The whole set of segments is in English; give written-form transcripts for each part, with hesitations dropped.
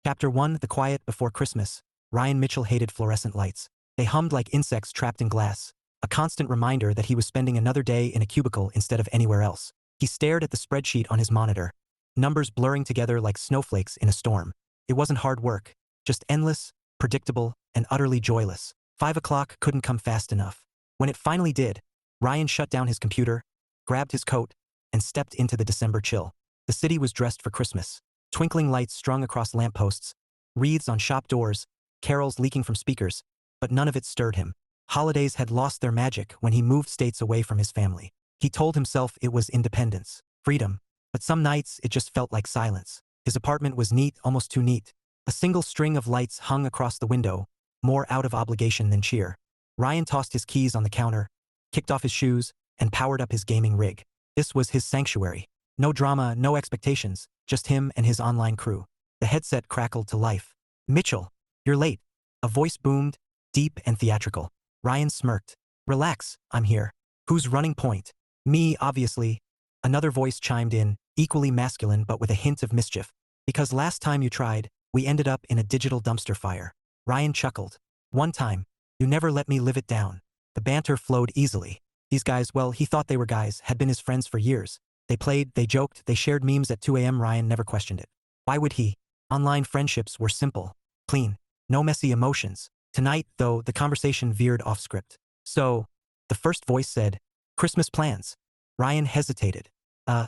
Chapter 1: The Quiet Before Christmas. Ryan Mitchell hated fluorescent lights. They hummed like insects trapped in glass, a constant reminder that he was spending another day in a cubicle instead of anywhere else. He stared at the spreadsheet on his monitor, numbers blurring together like snowflakes in a storm. It wasn't hard work, just endless, predictable, and utterly joyless. 5 o'clock couldn't come fast enough. When it finally did, Ryan shut down his computer, grabbed his coat, and stepped into the December chill. The city was dressed for Christmas. Twinkling lights strung across lampposts, wreaths on shop doors, carols leaking from speakers, but none of it stirred him. Holidays had lost their magic when he moved states away from his family. He told himself it was independence, freedom, but some nights it just felt like silence. His apartment was neat, almost too neat. A single string of lights hung across the window, more out of obligation than cheer. Ryan tossed his keys on the counter, kicked off his shoes, and powered up his gaming rig. This was his sanctuary. No drama, no expectations, just him and his online crew. The headset crackled to life. "Mitchell, you're late." A voice boomed, deep and theatrical. Ryan smirked. "Relax, I'm here." "Who's running point?" "Me, obviously." Another voice chimed in, equally masculine but with a hint of mischief. "Because last time you tried, we ended up in a digital dumpster fire." Ryan chuckled. "One time. You never let me live it down." The banter flowed easily. These guys, well, he thought they were guys, had been his friends for years. They played, they joked, they shared memes at 2 a.m. Ryan never questioned it. Why would he? Online friendships were simple, clean, no messy emotions. Tonight, though, the conversation veered off script. "So," the first voice said, "Christmas plans?" Ryan hesitated.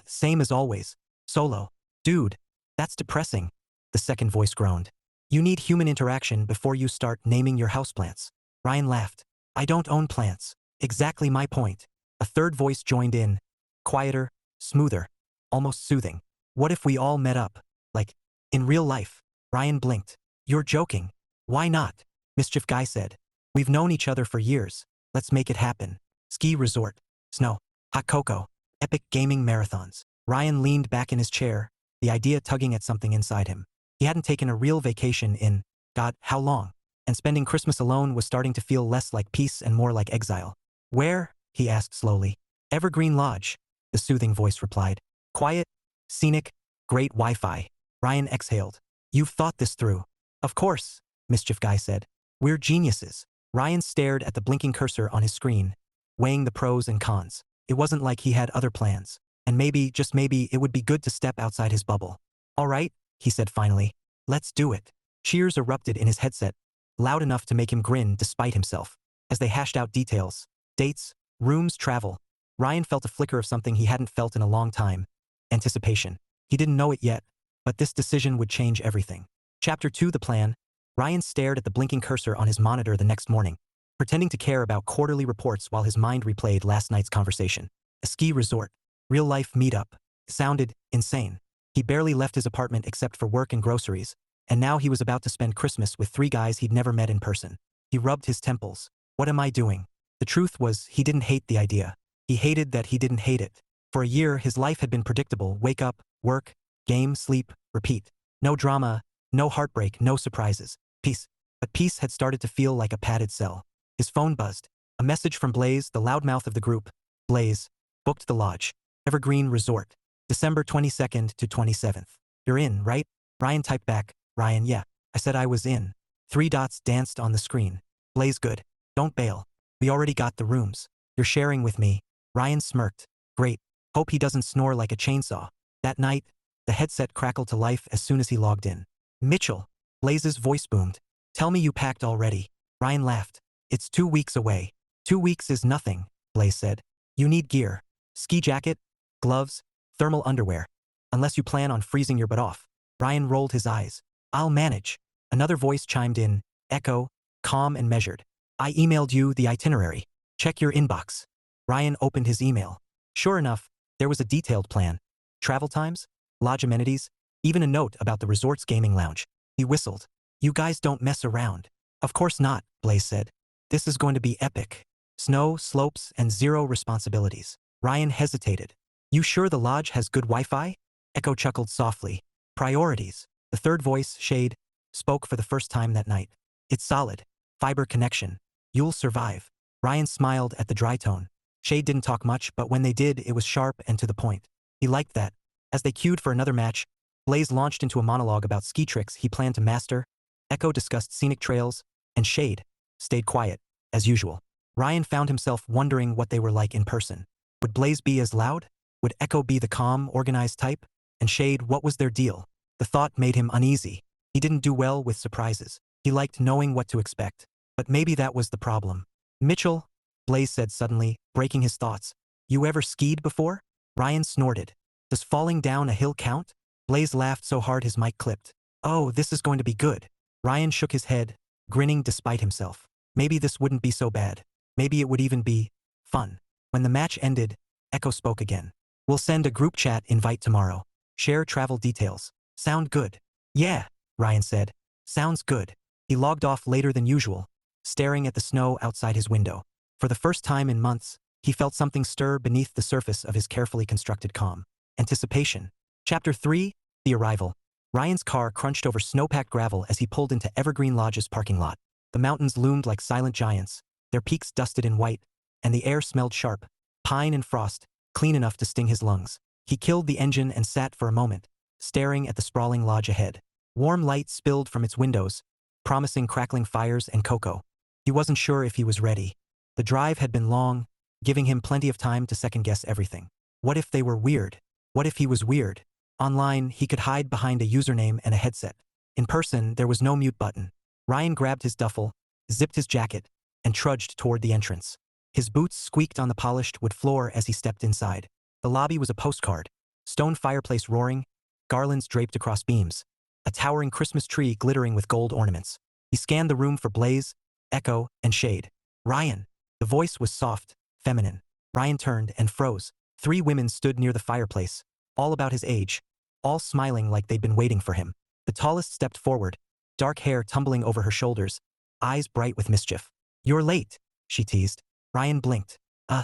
Same as always. Solo." "Dude, that's depressing," the second voice groaned. "You need human interaction before you start naming your houseplants." Ryan laughed. "I don't own plants." "Exactly my point." A third voice joined in, quieter, smoother, almost soothing. "What if we all met up? Like, in real life?" Ryan blinked. "You're joking." "Why not?" Mischief Guy said. "We've known each other for years. Let's make it happen." Ski resort. Snow. Hot cocoa. Epic gaming marathons. Ryan leaned back in his chair, the idea tugging at something inside him. He hadn't taken a real vacation in, God, how long? And spending Christmas alone was starting to feel less like peace and more like exile. "Where?" he asked slowly. "Evergreen Lodge," the soothing voice replied. "Quiet, scenic, great Wi-Fi." Ryan exhaled. "You've thought this through." "Of course," Mischief Guy said. "We're geniuses." Ryan stared at the blinking cursor on his screen, weighing the pros and cons. It wasn't like he had other plans. And maybe, just maybe, it would be good to step outside his bubble. "All right," he said finally. "Let's do it." Cheers erupted in his headset, loud enough to make him grin despite himself. As they hashed out details, dates, rooms, travel, Ryan felt a flicker of something he hadn't felt in a long time. Anticipation. He didn't know it yet, but this decision would change everything. Chapter 2: The Plan. Ryan stared at the blinking cursor on his monitor the next morning, pretending to care about quarterly reports while his mind replayed last night's conversation. A ski resort. Real-life meetup. Sounded insane. He barely left his apartment except for work and groceries, and now he was about to spend Christmas with 3 guys he'd never met in person. He rubbed his temples. What am I doing? The truth was, he didn't hate the idea. He hated that he didn't hate it. For a year, his life had been predictable: wake up, work, game, sleep, repeat. No drama, no heartbreak, no surprises. Peace. But peace had started to feel like a padded cell. His phone buzzed. A message from Blaze, the loudmouth of the group. "Blaze, booked the lodge. Evergreen Resort. December 22nd to 27th. You're in, right?" Ryan typed back. "Ryan, yeah. I said I was in." 3 dots danced on the screen. "Blaze, good. Don't bail. We already got the rooms. You're sharing with me." Ryan smirked. "Great. Hope he doesn't snore like a chainsaw." That night, the headset crackled to life as soon as he logged in. "Mitchell." Blaze's voice boomed. "Tell me you packed already." Ryan laughed. "It's 2 weeks away." 2 weeks is nothing," Blaze said. "You need gear. Ski jacket, gloves, thermal underwear. Unless you plan on freezing your butt off." Ryan rolled his eyes. "I'll manage." Another voice chimed in, echo, calm and measured. "I emailed you the itinerary. Check your inbox." Ryan opened his email. Sure enough, there was a detailed plan. Travel times, lodge amenities, even a note about the resort's gaming lounge. He whistled. "You guys don't mess around." "Of course not," Blaze said. "This is going to be epic. Snow, slopes, and 0 responsibilities." Ryan hesitated. "You sure the lodge has good Wi-Fi?" Echo chuckled softly. "Priorities." The third voice, Shade, spoke for the first time that night. "It's solid. Fiber connection. You'll survive." Ryan smiled at the dry tone. Shade didn't talk much, but when they did, it was sharp and to the point. He liked that. As they queued for another match, Blaze launched into a monologue about ski tricks he planned to master. Echo discussed scenic trails, and Shade stayed quiet, as usual. Ryan found himself wondering what they were like in person. Would Blaze be as loud? Would Echo be the calm, organized type? And Shade, what was their deal? The thought made him uneasy. He didn't do well with surprises. He liked knowing what to expect. But maybe that was the problem. Mitchell, Blaze said suddenly, breaking his thoughts. You ever skied before? Ryan snorted. Does falling down a hill count? Blaze laughed so hard his mic clipped. Oh, this is going to be good. Ryan shook his head, grinning despite himself. Maybe this wouldn't be so bad. Maybe it would even be fun. When the match ended, Echo spoke again. We'll send a group chat invite tomorrow. Share travel details. Sound good? Yeah, Ryan said. Sounds good. He logged off later than usual, staring at the snow outside his window. For the first time in months, he felt something stir beneath the surface of his carefully constructed calm. Anticipation. Chapter 3, The Arrival. Ryan's car crunched over snow-packed gravel as he pulled into Evergreen Lodge's parking lot. The mountains loomed like silent giants, their peaks dusted in white, and the air smelled sharp, pine and frost, clean enough to sting his lungs. He killed the engine and sat for a moment, staring at the sprawling lodge ahead. Warm light spilled from its windows, promising crackling fires and cocoa. He wasn't sure if he was ready. The drive had been long, giving him plenty of time to second-guess everything. What if they were weird? What if he was weird? Online, he could hide behind a username and a headset. In person, there was no mute button. Ryan grabbed his duffel, zipped his jacket, and trudged toward the entrance. His boots squeaked on the polished wood floor as he stepped inside. The lobby was a postcard. Stone fireplace roaring, garlands draped across beams, a towering Christmas tree glittering with gold ornaments. He scanned the room for Blaze, Echo, and Shade. Ryan. The voice was soft, feminine. Ryan turned and froze. 3 women stood near the fireplace, all about his age, all smiling like they'd been waiting for him. The tallest stepped forward, dark hair tumbling over her shoulders, eyes bright with mischief. You're late, she teased. Ryan blinked.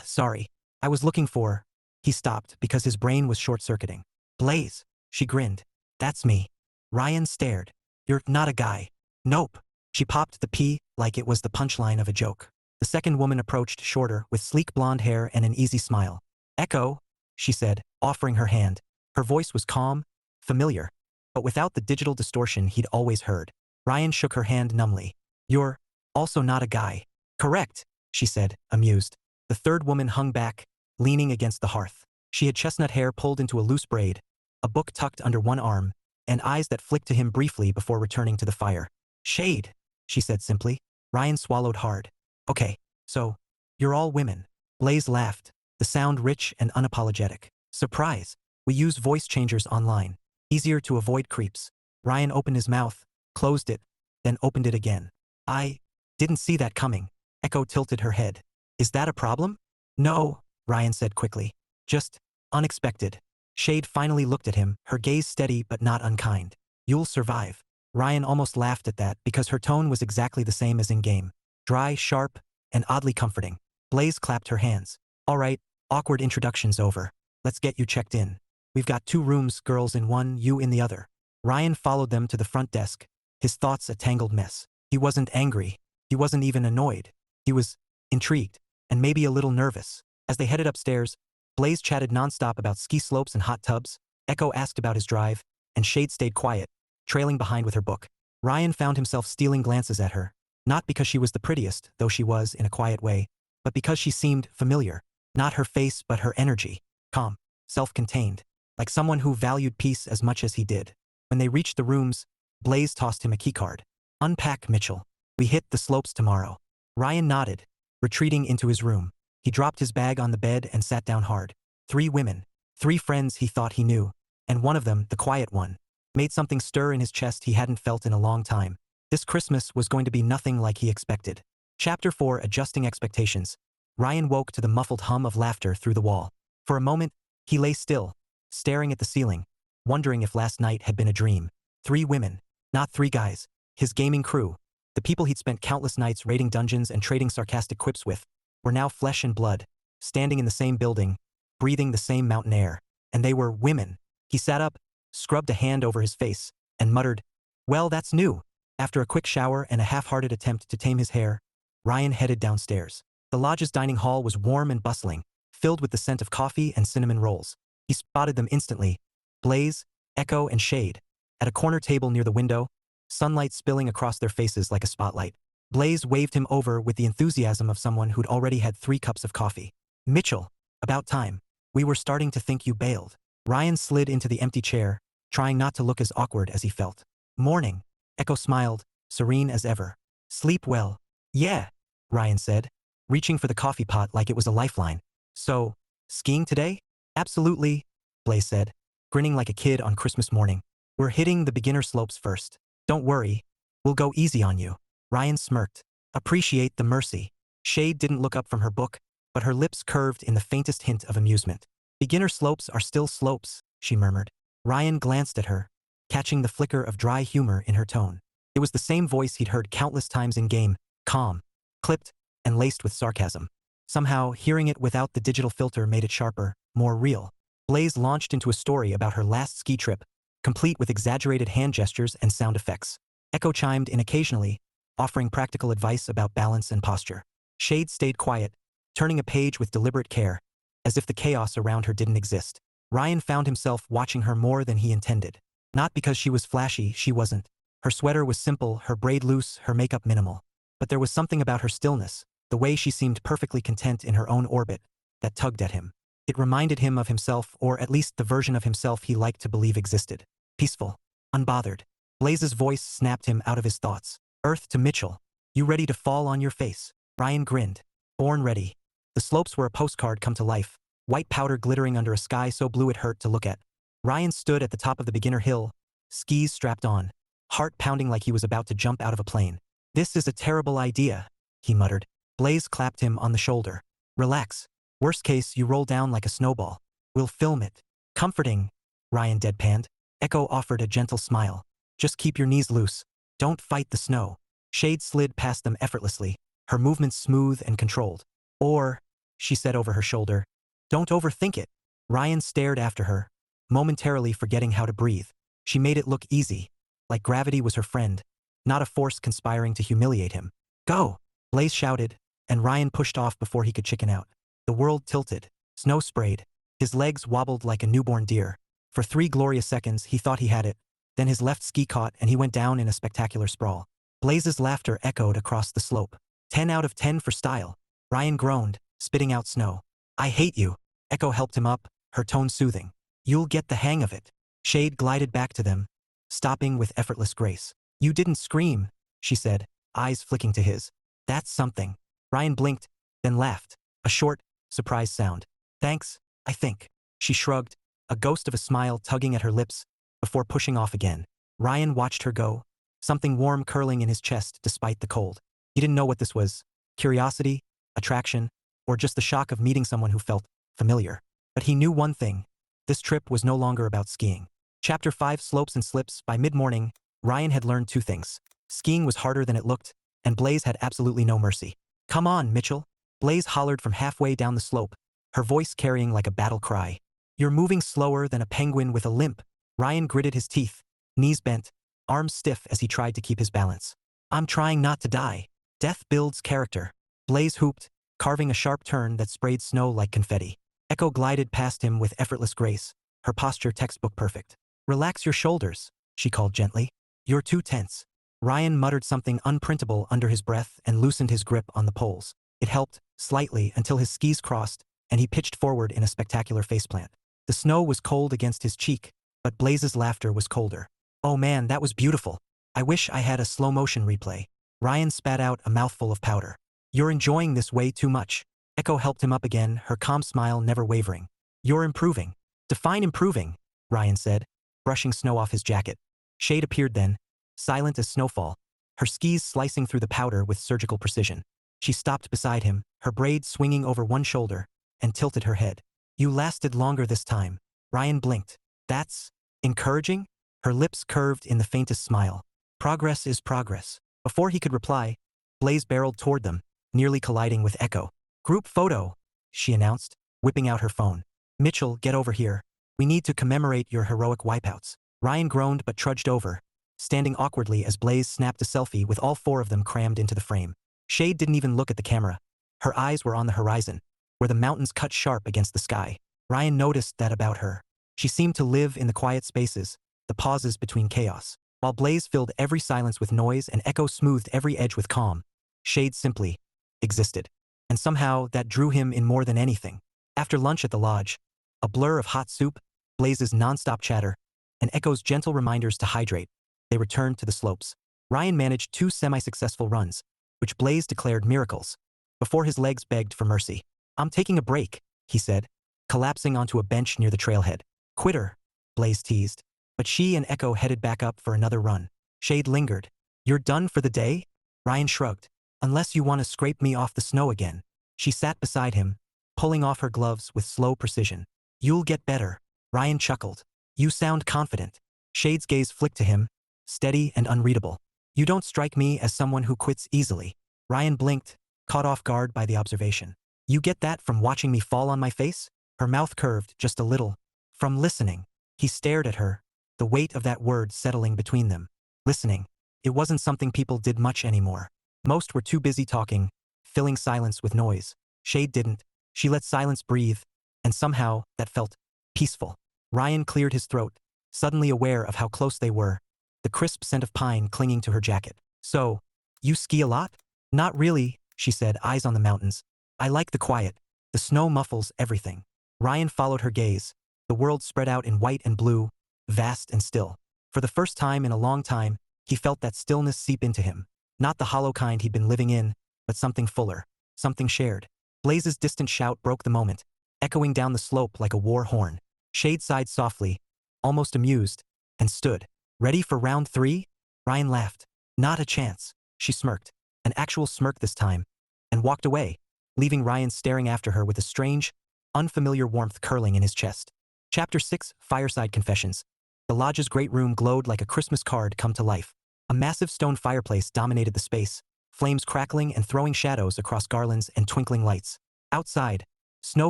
Sorry. I was looking for... He stopped because his brain was short-circuiting. Blaze, she grinned. That's me. Ryan stared. You're not a guy. Nope. She popped the P like it was the punchline of a joke. The second woman approached shorter, with sleek blonde hair and an easy smile. Echo, she said, offering her hand. Her voice was calm, familiar, but without the digital distortion he'd always heard. Ryan shook her hand numbly. You're also not a guy. Correct, she said, amused. The third woman hung back, leaning against the hearth. She had chestnut hair pulled into a loose braid, a book tucked under one arm, and eyes that flicked to him briefly before returning to the fire. Shade, she said simply. Ryan swallowed hard. Okay, so, you're all women. Blaze laughed, the sound rich and unapologetic. Surprise. We use voice changers online. Easier to avoid creeps. Ryan opened his mouth, closed it, then opened it again. I didn't see that coming. Echo tilted her head. Is that a problem? No, Ryan said quickly. Just unexpected. Shade finally looked at him, her gaze steady but not unkind. You'll survive. Ryan almost laughed at that because her tone was exactly the same as in-game. Dry, sharp, and oddly comforting. Blaze clapped her hands. All right, awkward introductions over. Let's get you checked in. We've got 2 rooms, girls in one, you in the other. Ryan followed them to the front desk, his thoughts a tangled mess. He wasn't angry. He wasn't even annoyed. He was intrigued, and maybe a little nervous. As they headed upstairs, Blaze chatted nonstop about ski slopes and hot tubs. Echo asked about his drive, and Shade stayed quiet, trailing behind with her book. Ryan found himself stealing glances at her, not because she was the prettiest, though she was in a quiet way, but because she seemed familiar. Not her face, but her energy. Calm, self-contained, like someone who valued peace as much as he did. When they reached the rooms, Blaze tossed him a keycard. Unpack, Mitchell. We hit the slopes tomorrow. Ryan nodded, retreating into his room. He dropped his bag on the bed and sat down hard. 3 women, 3 friends he thought he knew, and one of them, the quiet one, made something stir in his chest he hadn't felt in a long time. This Christmas was going to be nothing like he expected. Chapter 4, Adjusting Expectations. Ryan woke to the muffled hum of laughter through the wall. For a moment, he lay still, staring at the ceiling, wondering if last night had been a dream. 3 women, not 3 guys. His gaming crew, the people he'd spent countless nights raiding dungeons and trading sarcastic quips with, were now flesh and blood, standing in the same building, breathing the same mountain air. And they were women. He sat up, scrubbed a hand over his face, and muttered, well, that's new. After a quick shower and a half-hearted attempt to tame his hair, Ryan headed downstairs. The lodge's dining hall was warm and bustling, filled with the scent of coffee and cinnamon rolls. He spotted them instantly. Blaze, Echo and Shade. At a corner table near the window, sunlight spilling across their faces like a spotlight. Blaze waved him over with the enthusiasm of someone who'd already had 3 cups of coffee. Mitchell, about time. We were starting to think you bailed. Ryan slid into the empty chair, trying not to look as awkward as he felt. Morning. Echo smiled, serene as ever. Sleep well. Yeah, Ryan said, reaching for the coffee pot like it was a lifeline. So, skiing today? Absolutely, Blaze said, grinning like a kid on Christmas morning. We're hitting the beginner slopes first. Don't worry, we'll go easy on you. Ryan smirked. Appreciate the mercy. Shade didn't look up from her book, but her lips curved in the faintest hint of amusement. Beginner slopes are still slopes, she murmured. Ryan glanced at her, catching the flicker of dry humor in her tone. It was the same voice he'd heard countless times in game, calm, clipped, and laced with sarcasm. Somehow, hearing it without the digital filter made it sharper, more real. Blaze launched into a story about her last ski trip, complete with exaggerated hand gestures and sound effects. Echo chimed in occasionally, offering practical advice about balance and posture. Shade stayed quiet, turning a page with deliberate care, as if the chaos around her didn't exist. Ryan found himself watching her more than he intended. Not because she was flashy, she wasn't. Her sweater was simple, her braid loose, her makeup minimal. But there was something about her stillness, the way she seemed perfectly content in her own orbit, that tugged at him. It reminded him of himself, or at least the version of himself he liked to believe existed. Peaceful, unbothered. Blaze's voice snapped him out of his thoughts. Earth to Mitchell. You ready to fall on your face? Ryan grinned. Born ready. The slopes were a postcard come to life, white powder glittering under a sky so blue it hurt to look at. Ryan stood at the top of the beginner hill, skis strapped on, heart pounding like he was about to jump out of a plane. This is a terrible idea, he muttered. Blaze clapped him on the shoulder. Relax. Worst case, you roll down like a snowball. We'll film it. Comforting, Ryan deadpanned. Echo offered a gentle smile. Just keep your knees loose. Don't fight the snow. Shade slid past them effortlessly, her movements smooth and controlled. Or, she said over her shoulder, don't overthink it. Ryan stared after her, momentarily forgetting how to breathe. She made it look easy, like gravity was her friend, not a force conspiring to humiliate him. Go! Blaze shouted, and Ryan pushed off before he could chicken out. The world tilted, snow sprayed. His legs wobbled like a newborn deer. For 3 glorious seconds, he thought he had it. Then his left ski caught and he went down in a spectacular sprawl. Blaze's laughter echoed across the slope. 10 out of 10 for style. Ryan groaned, spitting out snow. I hate you. Echo helped him up, her tone soothing. You'll get the hang of it. Shade glided back to them, stopping with effortless grace. You didn't scream, she said, eyes flicking to his. That's something. Ryan blinked, then laughed. A short, surprised sound. Thanks, I think. She shrugged, a ghost of a smile tugging at her lips, before pushing off again. Ryan watched her go, something warm curling in his chest despite the cold. He didn't know what this was. Curiosity, attraction, or just the shock of meeting someone who felt familiar. But he knew one thing. This trip was no longer about skiing. Chapter 5 Slopes and Slips. By mid-morning, Ryan had learned 2 things. Skiing was harder than it looked, and Blaze had absolutely no mercy. Come on, Mitchell. Blaze hollered from halfway down the slope, her voice carrying like a battle cry. You're moving slower than a penguin with a limp. Ryan gritted his teeth, knees bent, arms stiff as he tried to keep his balance. I'm trying not to die. Death builds character. Blaze hooped, carving a sharp turn that sprayed snow like confetti. Echo glided past him with effortless grace, her posture textbook perfect. Relax your shoulders, she called gently. You're too tense. Ryan muttered something unprintable under his breath and loosened his grip on the poles. It helped, slightly, until his skis crossed, and he pitched forward in a spectacular faceplant. The snow was cold against his cheek, but Blaze's laughter was colder. Oh man, that was beautiful. I wish I had a slow-motion replay. Ryan spat out a mouthful of powder. You're enjoying this way too much. Echo helped him up again, her calm smile never wavering. You're improving. Define improving, Ryan said, brushing snow off his jacket. Shade appeared then, silent as snowfall, her skis slicing through the powder with surgical precision. She stopped beside him, her braid swinging over one shoulder, and tilted her head. You lasted longer this time. Ryan blinked. That's encouraging? Her lips curved in the faintest smile. Progress is progress. Before he could reply, Blaze barreled toward them, nearly colliding with Echo. Group photo, she announced, whipping out her phone. Mitchell, get over here. We need to commemorate your heroic wipeouts. Ryan groaned but trudged over, standing awkwardly as Blaze snapped a selfie with all 4 of them crammed into the frame. Shade didn't even look at the camera. Her eyes were on the horizon, where the mountains cut sharp against the sky. Ryan noticed that about her. She seemed to live in the quiet spaces, the pauses between chaos. While Blaze filled every silence with noise and Echo smoothed every edge with calm, Shade simply existed. And somehow that drew him in more than anything. After lunch at the lodge, a blur of hot soup, Blaze's nonstop chatter, and Echo's gentle reminders to hydrate, they returned to the slopes. Ryan managed 2 semi-successful runs, which Blaze declared miracles, before his legs begged for mercy. "I'm taking a break," he said, collapsing onto a bench near the trailhead. "Quitter," Blaze teased, but she and Echo headed back up for another run. Shade lingered. "You're done for the day?" Ryan shrugged. "Unless you want to scrape me off the snow again." She sat beside him, pulling off her gloves with slow precision. "You'll get better." Ryan chuckled. "You sound confident." Shade's gaze flicked to him, steady and unreadable. "You don't strike me as someone who quits easily." Ryan blinked, caught off guard by the observation. "You get that from watching me fall on my face?" Her mouth curved just a little. "From listening." He stared at her, the weight of that word settling between them. Listening. It wasn't something people did much anymore. Most were too busy talking, filling silence with noise. Shade didn't. She let silence breathe, and somehow that felt peaceful. Ryan cleared his throat, suddenly aware of how close they were, the crisp scent of pine clinging to her jacket. "So, you ski a lot?" "Not really," she said, eyes on the mountains. "I like the quiet. The snow muffles everything." Ryan followed her gaze, the world spread out in white and blue, vast and still. For the first time in a long time, he felt that stillness seep into him. Not the hollow kind he'd been living in, but something fuller, something shared. Blaze's distant shout broke the moment, echoing down the slope like a war horn. Shade sighed softly, almost amused, and stood. "Ready for round 3? Ryan laughed. "Not a chance," she smirked, an actual smirk this time, and walked away, leaving Ryan staring after her with a strange, unfamiliar warmth curling in his chest. Chapter 6, Fireside Confessions. The lodge's great room glowed like a Christmas card come to life. A massive stone fireplace dominated the space, flames crackling and throwing shadows across garlands and twinkling lights. Outside, snow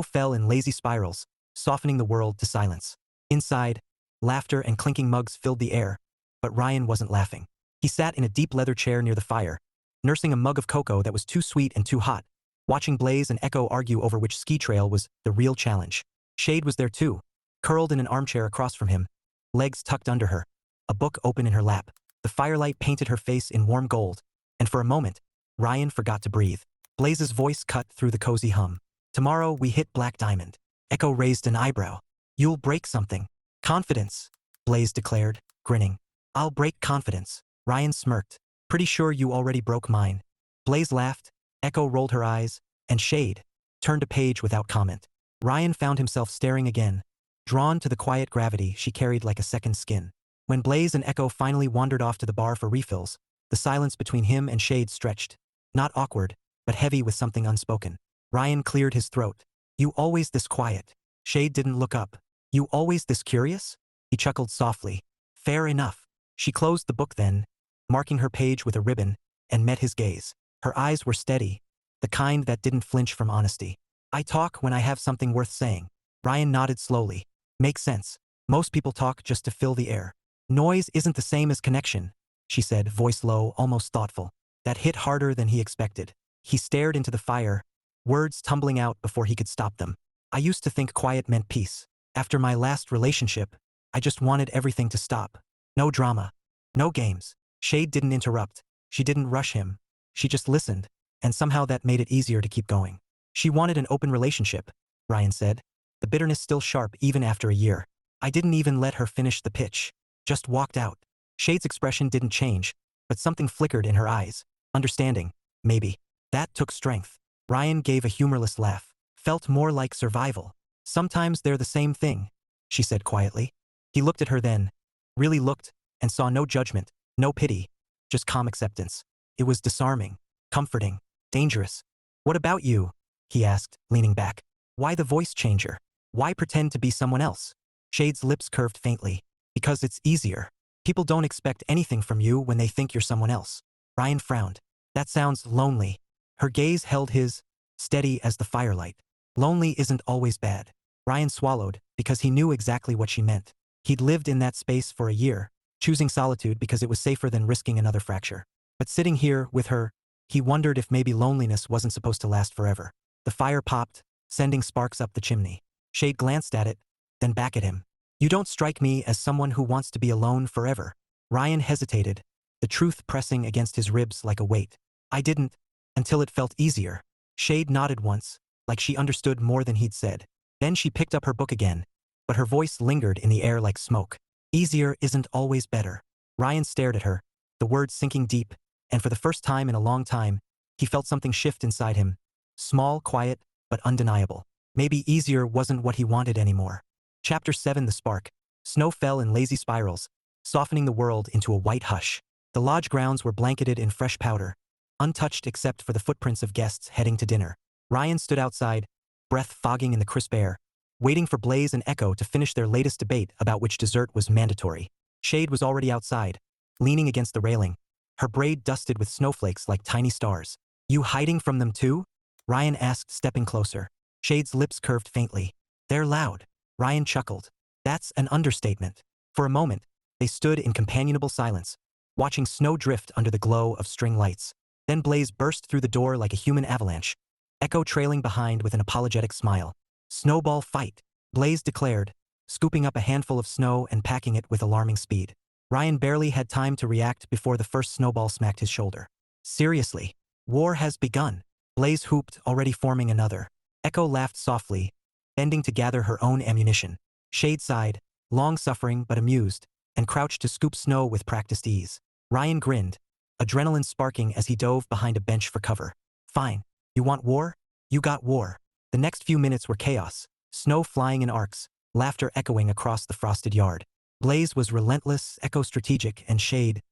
fell in lazy spirals, softening the world to silence. Inside, laughter and clinking mugs filled the air, but Ryan wasn't laughing. He sat in a deep leather chair near the fire, nursing a mug of cocoa that was too sweet and too hot, watching Blaze and Echo argue over which ski trail was the real challenge. Shade was there too, curled in an armchair across from him, legs tucked under her, a book open in her lap. The firelight painted her face in warm gold, and for a moment, Ryan forgot to breathe. Blaze's voice cut through the cozy hum. "Tomorrow we hit Black Diamond." Echo raised an eyebrow. "You'll break something." "Confidence," Blaze declared, grinning. "I'll break confidence." Ryan smirked. "Pretty sure you already broke mine." Blaze laughed, Echo rolled her eyes, and Shade turned a page without comment. Ryan found himself staring again, drawn to the quiet gravity she carried like a second skin. When Blaze and Echo finally wandered off to the bar for refills, the silence between him and Shade stretched. Not awkward, but heavy with something unspoken. Ryan cleared his throat. "You always this quiet." Shade didn't look up. "You always this curious?" He chuckled softly. "Fair enough." She closed the book then, marking her page with a ribbon, and met his gaze. Her eyes were steady, the kind that didn't flinch from honesty. "I talk when I have something worth saying." Ryan nodded slowly. "Makes sense. Most people talk just to fill the air." "Noise isn't the same as connection," she said, voice low, almost thoughtful. That hit harder than he expected. He stared into the fire, words tumbling out before he could stop them. "I used to think quiet meant peace. After my last relationship, I just wanted everything to stop. No drama. No games." Shade didn't interrupt. She didn't rush him. She just listened, and somehow that made it easier to keep going. "She wanted an open relationship," Ryan said, the bitterness still sharp even after a year. "I didn't even let her finish the pitch. Just walked out." Shade's expression didn't change, but something flickered in her eyes. Understanding, maybe. That took strength. Ryan gave a humorless laugh. "Felt more like survival." "Sometimes they're the same thing," she said quietly. He looked at her then, really looked, and saw no judgment, no pity, just calm acceptance. It was disarming, comforting, dangerous. "What about you?" he asked, leaning back. "Why the voice changer? Why pretend to be someone else?" Shade's lips curved faintly. "Because it's easier. People don't expect anything from you when they think you're someone else." Ryan frowned. "That sounds lonely." Her gaze held his, steady as the firelight. "Lonely isn't always bad." Ryan swallowed, because he knew exactly what she meant. He'd lived in that space for a year, choosing solitude because it was safer than risking another fracture. But sitting here, with her, he wondered if maybe loneliness wasn't supposed to last forever. The fire popped, sending sparks up the chimney. Shade glanced at it, then back at him. You don't strike me as someone who wants to be alone forever. Ryan hesitated, the truth pressing against his ribs like a weight. I didn't, until it felt easier. Shade nodded once, like she understood more than he'd said. Then she picked up her book again, but her voice lingered in the air like smoke. Easier isn't always better. Ryan stared at her, the words sinking deep, and for the first time in a long time, he felt something shift inside him. Small, quiet, but undeniable. Maybe easier wasn't what he wanted anymore. Chapter 7 The Spark. Snow fell in lazy spirals, softening the world into a white hush. The lodge grounds were blanketed in fresh powder, untouched except for the footprints of guests heading to dinner. Ryan stood outside, breath fogging in the crisp air, waiting for Blaze and Echo to finish their latest debate about which dessert was mandatory. Shade was already outside, leaning against the railing, her braid dusted with snowflakes like tiny stars. You hiding from them too? Ryan asked, stepping closer. Shade's lips curved faintly. They're loud. Ryan chuckled. That's an understatement. For a moment, they stood in companionable silence, watching snow drift under the glow of string lights. Then Blaze burst through the door like a human avalanche, Echo trailing behind with an apologetic smile. Snowball fight, Blaze declared, scooping up a handful of snow and packing it with alarming speed. Ryan barely had time to react before the first snowball smacked his shoulder. Seriously, war has begun. Blaze hooped, already forming another. Echo laughed softly, bending to gather her own ammunition. Shade sighed, long-suffering but amused, and crouched to scoop snow with practiced ease. Ryan grinned, adrenaline sparking as he dove behind a bench for cover. Fine. You want war? You got war. The next few minutes were chaos, snow flying in arcs, laughter echoing across the frosted yard. Blaze was relentless, Echo strategic, and Shade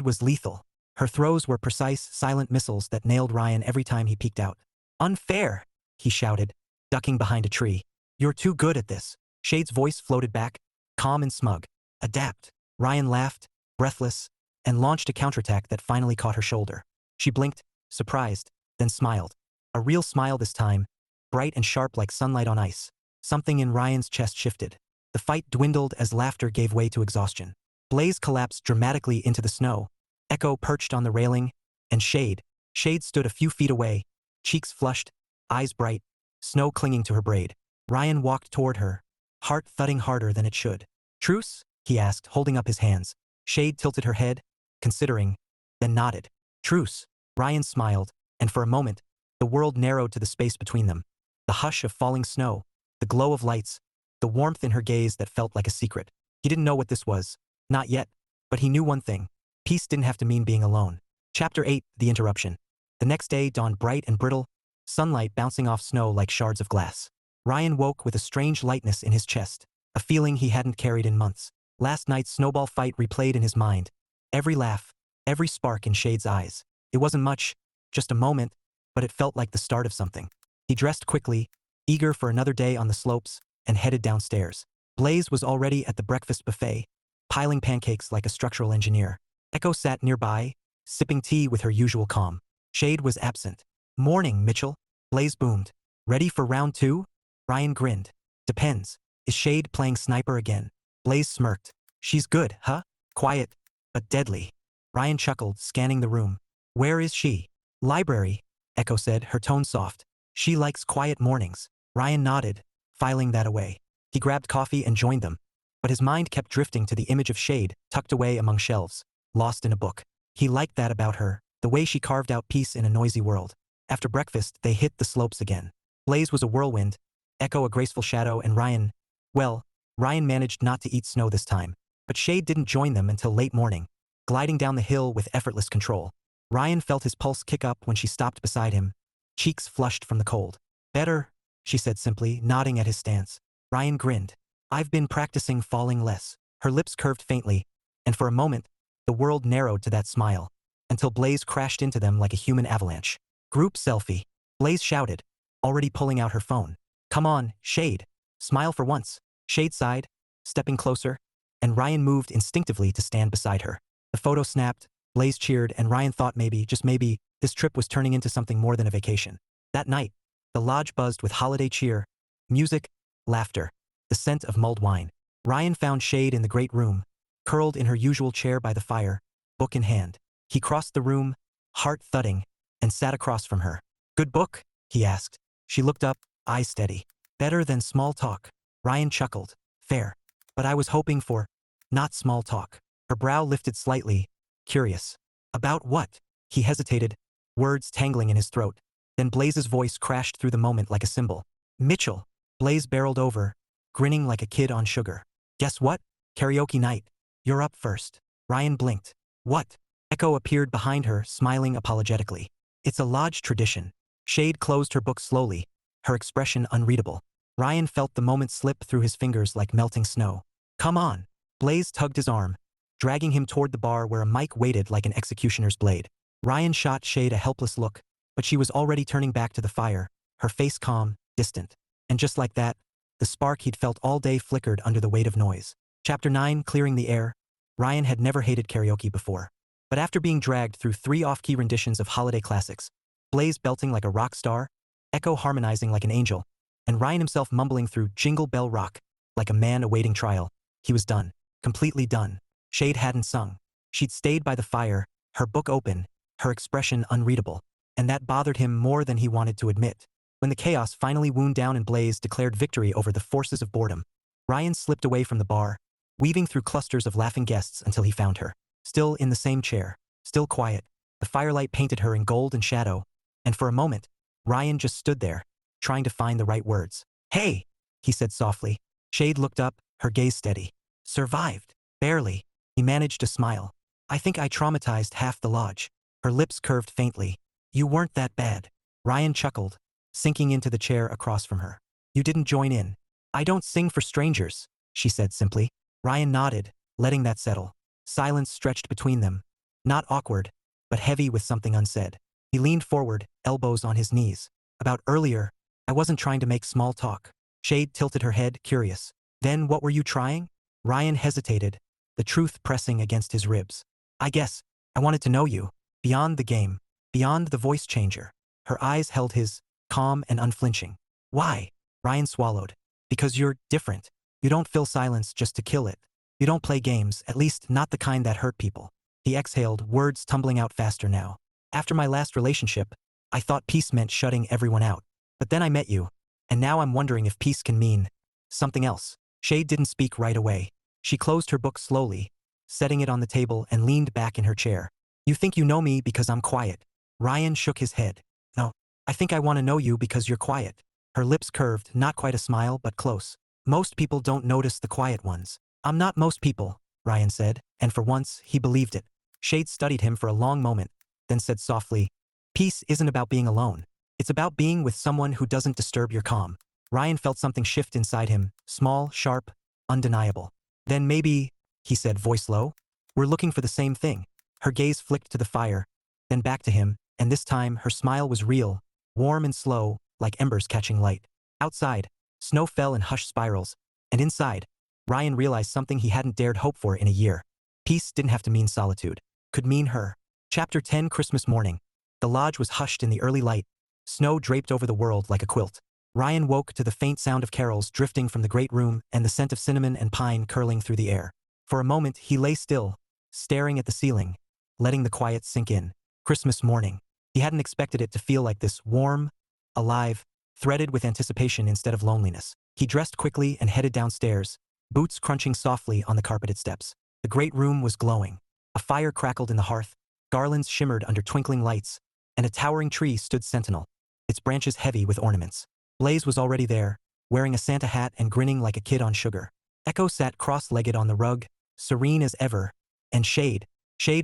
was lethal. Her throws were precise, silent missiles that nailed Ryan every time he peeked out. Unfair, he shouted, ducking behind a tree. You're too good at this. Shade's voice floated back, calm and smug. Adapt. Ryan laughed, breathless, and launched a counterattack that finally caught her shoulder. She blinked, surprised, then smiled. A real smile this time, bright and sharp like sunlight on ice. Something in Ryan's chest shifted. The fight dwindled as laughter gave way to exhaustion. Blaze collapsed dramatically into the snow, Echo perched on the railing, and Shade stood a few feet away, cheeks flushed, eyes bright, snow clinging to her braid. Ryan walked toward her, heart thudding harder than it should. Truce? He asked, holding up his hands. Shade tilted her head, considering, then nodded. Truce. Ryan smiled, and for a moment, the world narrowed to the space between them. The hush of falling snow, the glow of lights, the warmth in her gaze that felt like a secret. He didn't know what this was. Not yet. But he knew one thing. Peace didn't have to mean being alone. Chapter 8 The Interruption. The next day dawned bright and brittle, sunlight bouncing off snow like shards of glass. Ryan woke with a strange lightness in his chest, a feeling he hadn't carried in months. Last night's snowball fight replayed in his mind. Every laugh, every spark in Shade's eyes. It wasn't much, just a moment, but it felt like the start of something. He dressed quickly, eager for another day on the slopes, and headed downstairs. Blaze was already at the breakfast buffet, piling pancakes like a structural engineer. Echo sat nearby, sipping tea with her usual calm. Shade was absent. Morning, Mitchell. Blaze boomed. Ready for round 2? Ryan grinned. Depends. Is Shade playing sniper again? Blaze smirked. She's good, huh? Quiet, but deadly. Ryan chuckled, scanning the room. Where is she? Library, Echo said, her tone soft. She likes quiet mornings. Ryan nodded, filing that away. He grabbed coffee and joined them, but his mind kept drifting to the image of Shade, tucked away among shelves, lost in a book. He liked that about her, the way she carved out peace in a noisy world. After breakfast, they hit the slopes again. Blaze was a whirlwind, Echo a graceful shadow, and Ryan managed not to eat snow this time. But Shade didn't join them until late morning, gliding down the hill with effortless control. Ryan felt his pulse kick up when she stopped beside him, cheeks flushed from the cold. Better, she said simply, nodding at his stance. Ryan grinned. I've been practicing falling less. Her lips curved faintly, and for a moment, the world narrowed to that smile, until Blaze crashed into them like a human avalanche. Group selfie. Blaze shouted, already pulling out her phone. Come on, Shade. Smile for once. Shade sighed, stepping closer, and Ryan moved instinctively to stand beside her. The photo snapped, Blaze cheered, and Ryan thought maybe, just maybe, this trip was turning into something more than a vacation. That night, the lodge buzzed with holiday cheer, music, laughter, the scent of mulled wine. Ryan found Shade in the great room, curled in her usual chair by the fire, book in hand. He crossed the room, heart thudding, and sat across from her. Good book? He asked. She looked up, eyes steady. Better than small talk. Ryan chuckled. Fair. But I was hoping for not small talk. Her brow lifted slightly, curious. About what? He hesitated, words tangling in his throat. Then Blaze's voice crashed through the moment like a cymbal. Mitchell. Blaze barreled over, grinning like a kid on sugar. Guess what? Karaoke night. You're up first. Ryan blinked. What? Echo appeared behind her, smiling apologetically. It's a lodge tradition. Shade closed her book slowly, her expression unreadable. Ryan felt the moment slip through his fingers like melting snow. Come on. Blaze tugged his arm, dragging him toward the bar where a mic waited like an executioner's blade. Ryan shot Shade a helpless look, but she was already turning back to the fire, her face calm, distant. And just like that, the spark he'd felt all day flickered under the weight of noise. Chapter 9, Clearing the Air. Ryan had never hated karaoke before. But after being dragged through 3 off-key renditions of holiday classics, Blaze belting like a rock star, Echo harmonizing like an angel, and Ryan himself mumbling through Jingle Bell Rock, like a man awaiting trial, he was done. Completely done. Shade hadn't sung. She'd stayed by the fire, her book open, her expression unreadable. And that bothered him more than he wanted to admit. When the chaos finally wound down and Blaze declared victory over the forces of boredom, Ryan slipped away from the bar, weaving through clusters of laughing guests until he found her. Still in the same chair, still quiet. The firelight painted her in gold and shadow, and for a moment, Ryan just stood there, trying to find the right words. Hey, he said softly. Shade looked up, her gaze steady. Survived. Barely. He managed to smile. I think I traumatized half the lodge. Her lips curved faintly. You weren't that bad. Ryan chuckled, sinking into the chair across from her. You didn't join in. I don't sing for strangers, she said simply. Ryan nodded, letting that settle. Silence stretched between them. Not awkward, but heavy with something unsaid. He leaned forward, elbows on his knees. About earlier, I wasn't trying to make small talk. Shade tilted her head, curious. Then what were you trying? Ryan hesitated, the truth pressing against his ribs. I guess, I wanted to know you. Beyond the game. Beyond the voice changer. Her eyes held his, calm and unflinching. Why? Ryan swallowed. Because you're different. You don't fill silence just to kill it. You don't play games, at least not the kind that hurt people. He exhaled, words tumbling out faster now. After my last relationship, I thought peace meant shutting everyone out. But then I met you, and now I'm wondering if peace can mean something else. Shade didn't speak right away. She closed her book slowly, setting it on the table and leaned back in her chair. You think you know me because I'm quiet. Ryan shook his head. No, I think I want to know you because you're quiet. Her lips curved, not quite a smile, but close. Most people don't notice the quiet ones. I'm not most people, Ryan said, and for once, he believed it. Shade studied him for a long moment, then said softly, peace isn't about being alone. It's about being with someone who doesn't disturb your calm. Ryan felt something shift inside him, small, sharp, undeniable. Then maybe, he said, voice low, we're looking for the same thing. Her gaze flicked to the fire, then back to him, and this time her smile was real, warm and slow, like embers catching light. Outside, snow fell in hushed spirals, and inside, Ryan realized something he hadn't dared hope for in a year. Peace didn't have to mean solitude. Could mean her. Chapter 10, Christmas morning. The lodge was hushed in the early light. Snow draped over the world like a quilt. Ryan woke to the faint sound of carols drifting from the great room and the scent of cinnamon and pine curling through the air. For a moment, he lay still, staring at the ceiling, letting the quiet sink in. Christmas morning. He hadn't expected it to feel like this, warm, alive, threaded with anticipation instead of loneliness. He dressed quickly and headed downstairs, boots crunching softly on the carpeted steps. The great room was glowing. A fire crackled in the hearth, garlands shimmered under twinkling lights, and a towering tree stood sentinel, its branches heavy with ornaments. Blaze was already there, wearing a Santa hat and grinning like a kid on sugar. Echo sat cross-legged on the rug, serene as ever, and Shade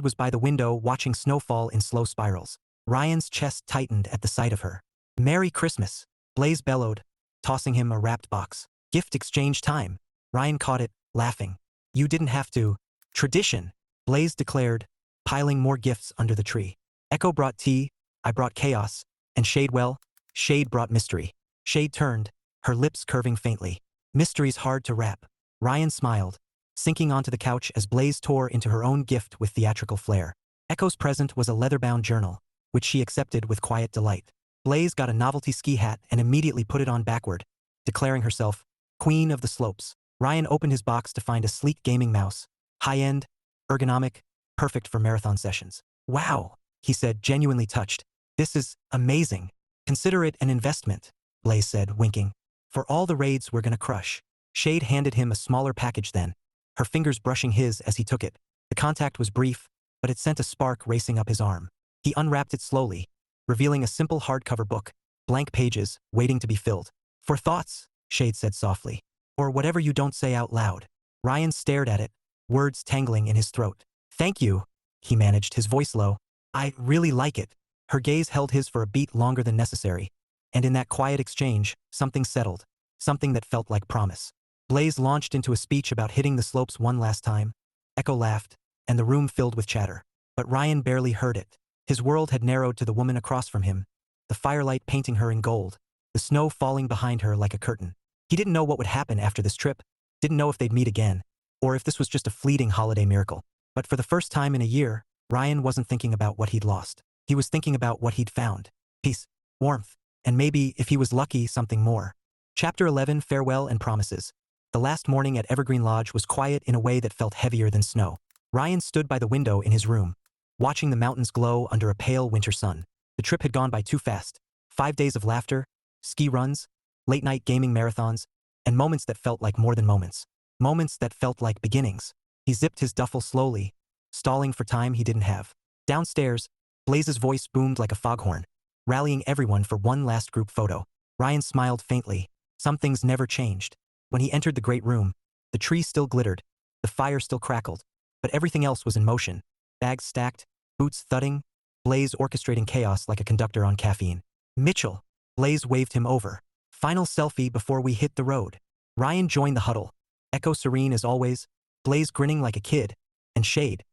was by the window watching snowfall in slow spirals. Ryan's chest tightened at the sight of her. Merry Christmas, Blaze bellowed, tossing him a wrapped box. Gift exchange time. Ryan caught it, laughing. You didn't have to. Tradition, Blaze declared, piling more gifts under the tree. Echo brought tea, I brought chaos, and Shade brought mystery. Shade turned, her lips curving faintly. Mystery's hard to wrap. Ryan smiled, sinking onto the couch as Blaze tore into her own gift with theatrical flair. Echo's present was a leather-bound journal, which she accepted with quiet delight. Blaze got a novelty ski hat and immediately put it on backward, declaring herself queen of the slopes. Ryan opened his box to find a sleek gaming mouse, high-end, ergonomic, perfect for marathon sessions. Wow, he said, genuinely touched. This is amazing. Consider it an investment, Blaze said, winking. For all the raids we're gonna crush. Shade handed him a smaller package then, her fingers brushing his as he took it. The contact was brief, but it sent a spark racing up his arm. He unwrapped it slowly, revealing a simple hardcover book, blank pages, waiting to be filled. "For thoughts," Shade said softly. "Or whatever you don't say out loud." Ryan stared at it, words tangling in his throat. "Thank you," he managed, his voice low. "I really like it." Her gaze held his for a beat longer than necessary, and in that quiet exchange, something settled, something that felt like promise. Blaze launched into a speech about hitting the slopes one last time. Echo laughed, and the room filled with chatter. But Ryan barely heard it. His world had narrowed to the woman across from him, the firelight painting her in gold, the snow falling behind her like a curtain. He didn't know what would happen after this trip, didn't know if they'd meet again, or if this was just a fleeting holiday miracle. But for the first time in a year, Ryan wasn't thinking about what he'd lost. He was thinking about what he'd found. Peace, warmth, and maybe, if he was lucky, something more. Chapter 11: Farewell and Promises. The last morning at Evergreen Lodge was quiet in a way that felt heavier than snow. Ryan stood by the window in his room, watching the mountains glow under a pale winter sun. The trip had gone by too fast. 5 days of laughter, ski runs, late-night gaming marathons, and moments that felt like more than moments. Moments that felt like beginnings. He zipped his duffel slowly, stalling for time he didn't have. Downstairs, Blaze's voice boomed like a foghorn, rallying everyone for one last group photo. Ryan smiled faintly. Some things never changed. When he entered the great room, the tree still glittered, the fire still crackled, but everything else was in motion. Bags stacked, boots thudding, Blaze orchestrating chaos like a conductor on caffeine. "Mitchell." Blaze waved him over. "Final selfie before we hit the road." Ryan joined the huddle, Echo serene as always, Blaze grinning like a kid, and Shade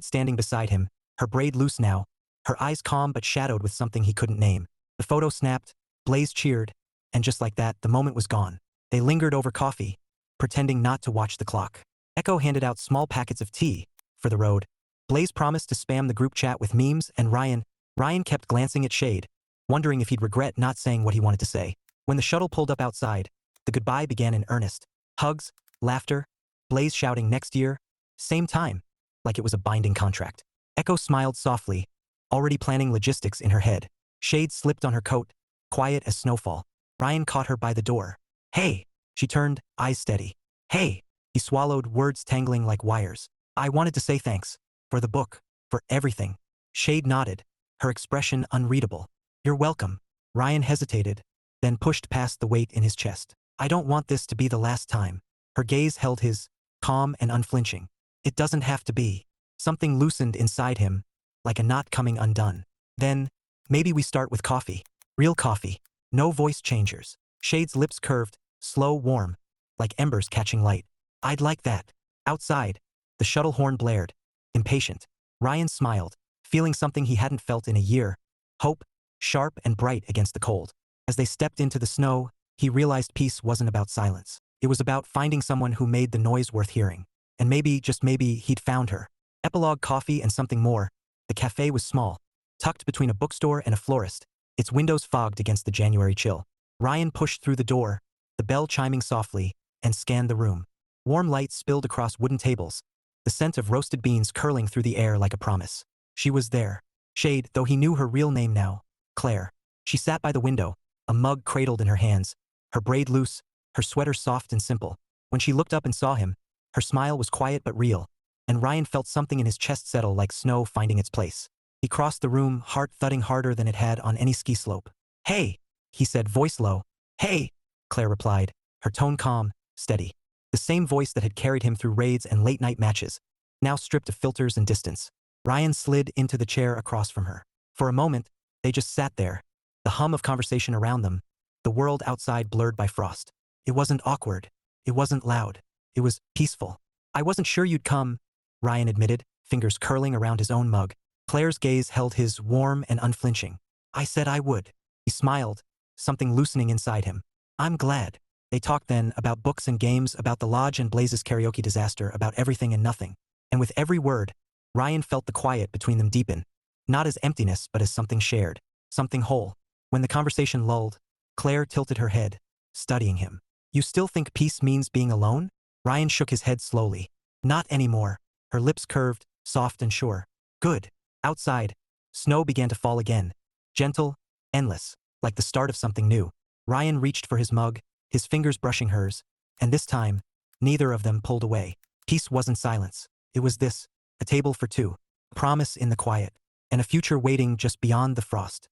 standing beside him, her braid loose now, her eyes calm but shadowed with something he couldn't name. The photo snapped, Blaze cheered, and just like that, the moment was gone. They lingered over coffee, pretending not to watch the clock. Echo handed out small packets of tea for the road. Blaze promised to spam the group chat with memes, and Ryan kept glancing at Shade, wondering if he'd regret not saying what he wanted to say. When the shuttle pulled up outside, the goodbye began in earnest. Hugs, laughter, Blaze shouting "next year," same time, like it was a binding contract. Echo smiled softly, already planning logistics in her head. Shade slipped on her coat, quiet as snowfall. Ryan caught her by the door. "Hey." She turned, eyes steady. "Hey." He swallowed, words tangling like wires. "I wanted to say thanks. For the book. For everything." Shade nodded, her expression unreadable. "You're welcome." Ryan hesitated, then pushed past the weight in his chest. "I don't want this to be the last time." Her gaze held his, calm and unflinching. "It doesn't have to be." Something loosened inside him, like a knot coming undone. "Then, maybe we start with coffee. Real coffee. No voice changers." Shade's lips curved, slow, warm, like embers catching light. "I'd like that." Outside, the shuttle horn blared, impatient. Ryan smiled, feeling something he hadn't felt in a year. Hope, sharp and bright against the cold. As they stepped into the snow, he realized peace wasn't about silence. It was about finding someone who made the noise worth hearing. And maybe, just maybe, he'd found her. Epilogue coffee and something more. The cafe was small, tucked between a bookstore and a florist, its windows fogged against the January chill. Ryan pushed through the door, the bell chiming softly, and scanned the room. Warm light spilled across wooden tables, the scent of roasted beans curling through the air like a promise. She was there. Shade, though he knew her real name now. Claire. She sat by the window, a mug cradled in her hands, her braid loose, her sweater soft and simple. When she looked up and saw him, her smile was quiet but real, and Ryan felt something in his chest settle like snow finding its place. He crossed the room, heart thudding harder than it had on any ski slope. "Hey," he said, voice low. "Hey," Claire replied, her tone calm, steady. The same voice that had carried him through raids and late-night matches, now stripped of filters and distance. Ryan slid into the chair across from her. For a moment, they just sat there, the hum of conversation around them, the world outside blurred by frost. It wasn't awkward. It wasn't loud. It was peaceful. "I wasn't sure you'd come," Ryan admitted, fingers curling around his own mug. Claire's gaze held his, warm and unflinching. "I said I would." He smiled, something loosening inside him. "I'm glad." They talked then about books and games, about the lodge and Blaze's karaoke disaster, about everything and nothing. And with every word, Ryan felt the quiet between them deepen, not as emptiness but as something shared, something whole. When the conversation lulled, Claire tilted her head, studying him. "You still think peace means being alone?" Ryan shook his head slowly. "Not anymore." Her lips curved, soft and sure. "Good." Outside, snow began to fall again, gentle, endless, like the start of something new. Ryan reached for his mug, his fingers brushing hers, And this time, neither of them pulled away. Peace wasn't silence. It was this, a table for two, a promise in the quiet, and a future waiting just beyond the frost.